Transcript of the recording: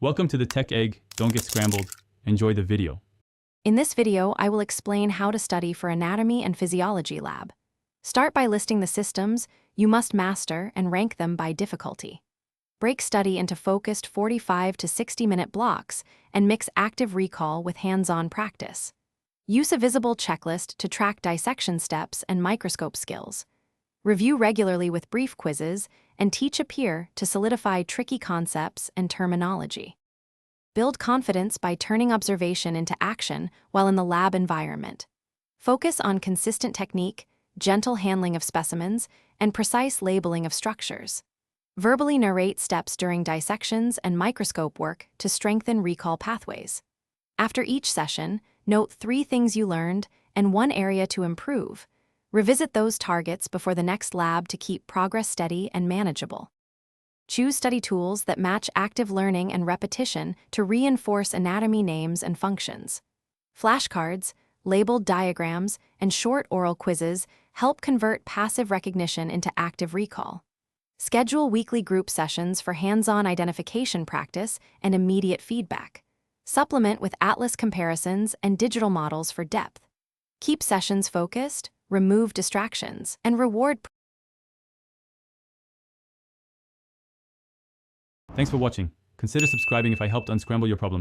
Welcome to the Tech Egg. Don't get scrambled. Enjoy the video. In this video, I will explain how to study for Anatomy and Physiology lab. Start by listing the systems you must master and rank them by difficulty. Break study into focused 45 to 60-minute blocks and mix active recall with hands-on practice. Use a visible checklist to track dissection steps and microscope skills. Review regularly with brief quizzes and teach a peer to solidify tricky concepts and terminology. Build confidence by turning observation into action while in the lab environment. Focus on consistent technique, gentle handling of specimens, and precise labeling of structures. Verbally narrate steps during dissections and microscope work to strengthen recall pathways. After each session, note 3 things you learned and 1 area to improve. Revisit those targets before the next lab to keep progress steady and manageable. Choose study tools that match active learning and repetition to reinforce anatomy names and functions. Flashcards, labeled diagrams, and short oral quizzes help convert passive recognition into active recall. Schedule weekly group sessions for hands-on identification practice and immediate feedback. Supplement with atlas comparisons and digital models for depth. Keep sessions focused, remove distractions, and reward. Thanks for watching. Consider subscribing if I helped unscramble your problems.